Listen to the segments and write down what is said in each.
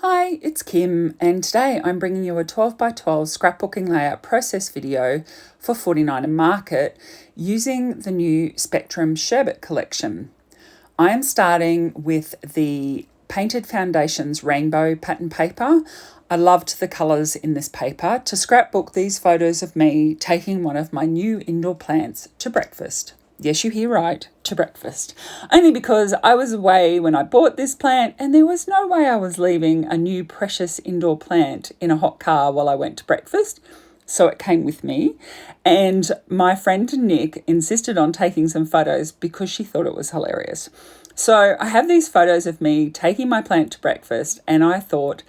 Hi, it's Kim, and today I'm bringing you a 12 by 12 scrapbooking layout process video for 49 and Market using the new Spectrum Sherbet collection. I am starting with the Painted Foundations rainbow pattern paper. I loved the colours in this paper to scrapbook these photos of me taking one of my new indoor plants to breakfast. Yes, you hear right, to breakfast. Only because I was away when I bought this plant and there was no way I was leaving a new precious indoor plant in a hot car while I went to breakfast. So it came with me. And my friend Nick insisted on taking some photos because she thought it was hilarious. So I have these photos of me taking my plant to breakfast, and I thought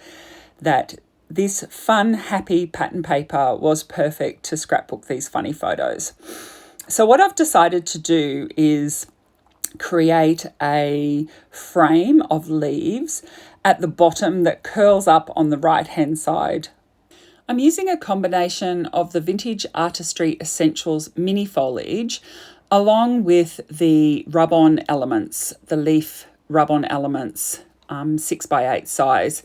that this fun, happy pattern paper was perfect to scrapbook these funny photos. So what I've decided to do is create a frame of leaves at the bottom that curls up on the right-hand side. I'm using a combination of the Vintage Artistry Essentials mini foliage along with the rub-on elements, the leaf rub-on elements, 6x8 size,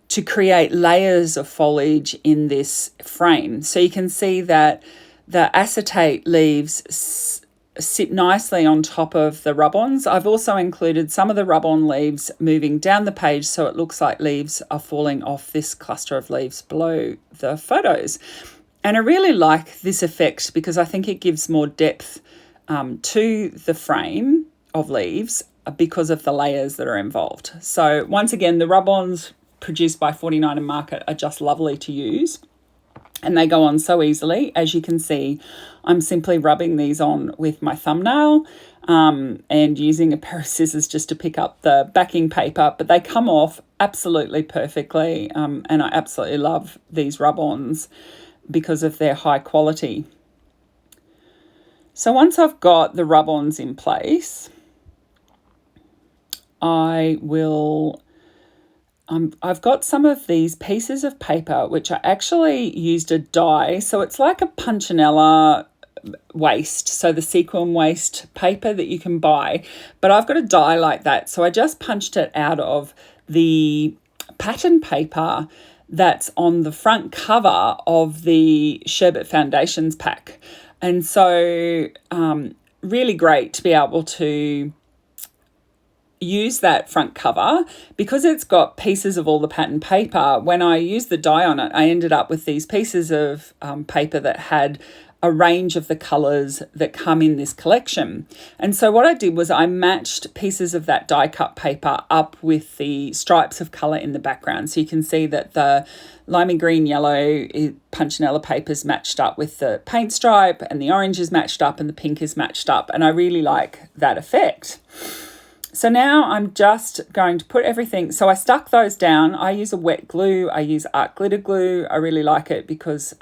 to create layers of foliage in this frame. So you can see that the acetate leaves sit nicely on top of the rub-ons. I've also included some of the rub-on leaves moving down the page so it looks like leaves are falling off this cluster of leaves below the photos. And I really like this effect because I think it gives more depth to the frame of leaves because of the layers that are involved. So once again, the rub-ons produced by 49 and Market are just lovely to use. And they go on so easily. As you can see, I'm simply rubbing these on with my thumbnail and using a pair of scissors just to pick up the backing paper, but they come off absolutely perfectly. And I absolutely love these rub-ons because of their high quality. So once I've got the rub-ons in place, I've got some of these pieces of paper which I actually used a die. So it's like a punchinella waste, so the sequin waste paper that you can buy. But I've got a die like that. So I just punched it out of the pattern paper that's on the front cover of the Sherbet Foundations pack. And so really great to be able to use that front cover because it's got pieces of all the pattern paper. When I used the die on it, I ended up with these pieces of paper that had a range of the colours that come in this collection. And so what I did was I matched pieces of that die cut paper up with the stripes of colour in the background. So you can see that the limey green yellow punchinella paper is matched up with the paint stripe, and the orange is matched up, and the pink is matched up. And I really like that effect. So now I'm just going to put everything, so I stuck those down. I use a wet glue, I use art glitter glue. I really like it because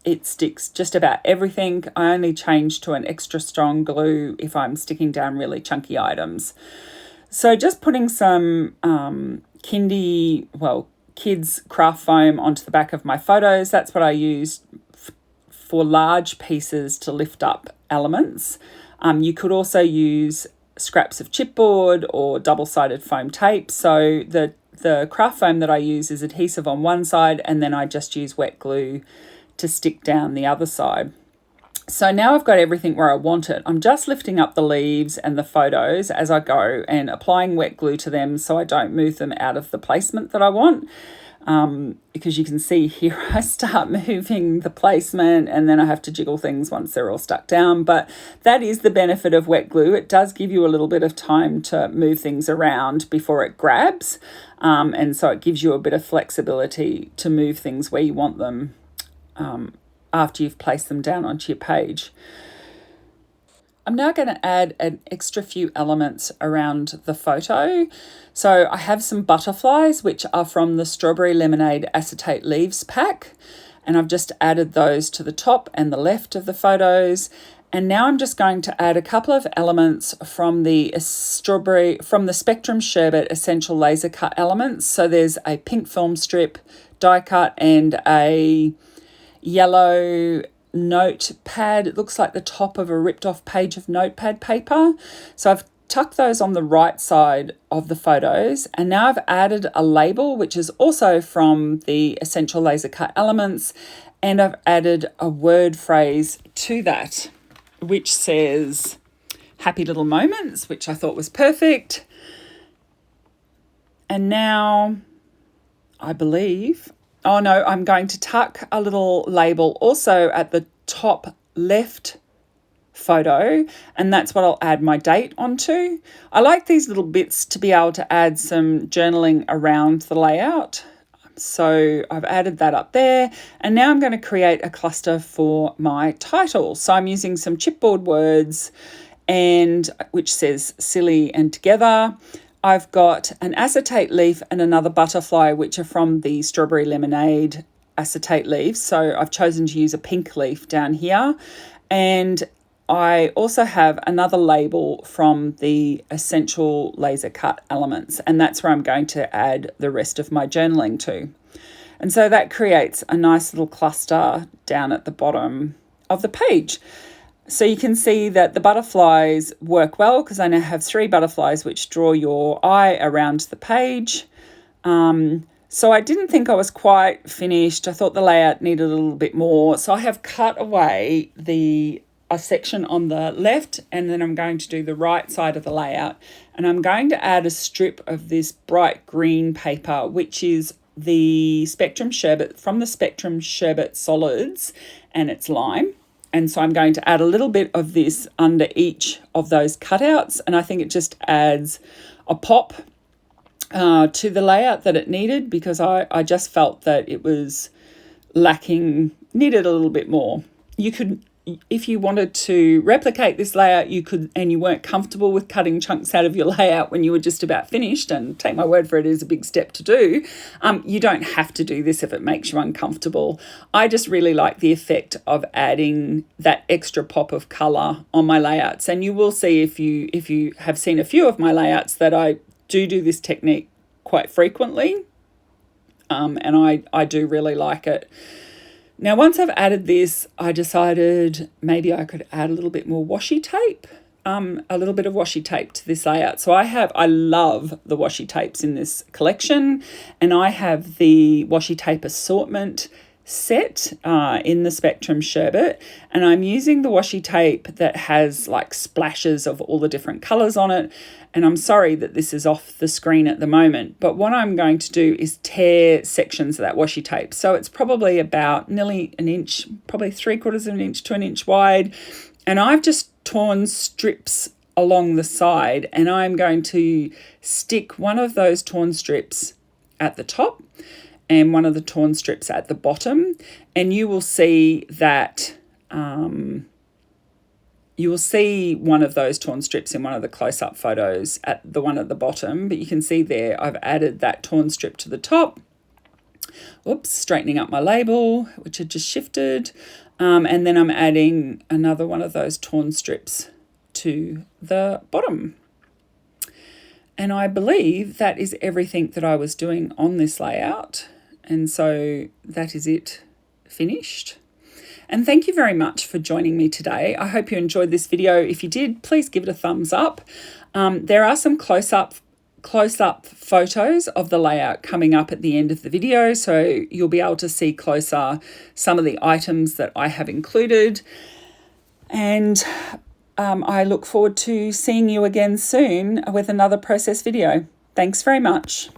it sticks just about everything. I only change to an extra strong glue if I'm sticking down really chunky items. So just putting some kids craft foam onto the back of my photos. That's what I use for large pieces to lift up elements. You could also use scraps of chipboard or double-sided foam tape. So the craft foam that I use is adhesive on one side, and then I just use wet glue to stick down the other side. So now I've got everything where I want it. I'm just lifting up the leaves and the photos as I go and applying wet glue to them so I don't move them out of the placement that I want. Because you can see here I start moving the placement and then I have to jiggle things once they're all stuck down. But that is the benefit of wet glue. It does give you a little bit of time to move things around before it grabs. And so it gives you a bit of flexibility to move things where you want them after you've placed them down onto your page. I'm now going to add an extra few elements around the photo. So I have some butterflies, which are from the Strawberry Lemonade Acetate Leaves pack. And I've just added those to the top and the left of the photos. And now I'm just going to add a couple of elements from the Spectrum Sherbet Essential Laser Cut elements. So there's a pink film strip, die cut, and a yellow notepad. It looks like the top of a ripped off page of notepad paper. So I've tuck those on the right side of the photos, and now I've added a label which is also from the Essential Laser Cut Elements, and I've added a word phrase to that which says happy little moments, which I thought was perfect. And now I believe, oh no, I'm going to tuck a little label also at the top left photo, and that's what I'll add my date onto. I like these little bits to be able to add some journaling around the layout. So I've added that up there, and now I'm going to create a cluster for my title. So I'm using some chipboard words, and which says silly and together. I've got an acetate leaf and another butterfly, which are from the Strawberry Lemonade acetate leaves. So I've chosen to use a pink leaf down here, and I also have another label from the Essential Laser Cut Elements, and that's where I'm going to add the rest of my journaling to. And so that creates a nice little cluster down at the bottom of the page. So you can see that the butterflies work well because I now have 3 butterflies which draw your eye around the page. So I didn't think I was quite finished. I thought the layout needed a little bit more. So I have cut away a section on the left, and then I'm going to do the right side of the layout, and I'm going to add a strip of this bright green paper, which is the Spectrum Sherbet from the Spectrum Sherbet solids, and it's lime. And so I'm going to add a little bit of this under each of those cutouts, and I think it just adds a pop to the layout that it needed, because I just felt that it was needed a little bit more. You could, if you wanted to replicate this layout, you could, and you weren't comfortable with cutting chunks out of your layout when you were just about finished, and take my word for it, it is a big step to do. You don't have to do this if it makes you uncomfortable. I just really like the effect of adding that extra pop of colour on my layouts, and you will see if you have seen a few of my layouts that I do this technique quite frequently, and I do really like it. Now, once I've added this, I decided maybe I could add a little bit more washi tape, a little bit of washi tape to this layout. So I love the washi tapes in this collection, and I have the washi tape assortment set in the Spectrum Sherbet, and I'm using the washi tape that has like splashes of all the different colours on it. And I'm sorry that this is off the screen at the moment, but what I'm going to do is tear sections of that washi tape. So it's probably about nearly an inch, probably 3/4 of an inch to an inch wide. And I've just torn strips along the side, and I'm going to stick one of those torn strips at the top and one of the torn strips at the bottom. And you will see that you will see one of those torn strips in one of the close-up photos at the one at the bottom, but you can see there I've added that torn strip to the top. Oops, straightening up my label, which had just shifted. And then I'm adding another one of those torn strips to the bottom. And I believe that is everything that I was doing on this layout. And so that is it finished. And thank you very much for joining me today. I hope you enjoyed this video. If you did, please give it a thumbs up. There are some close-up photos of the layout coming up at the end of the video, so you'll be able to see closer some of the items that I have included. And I look forward to seeing you again soon with another process video. Thanks very much.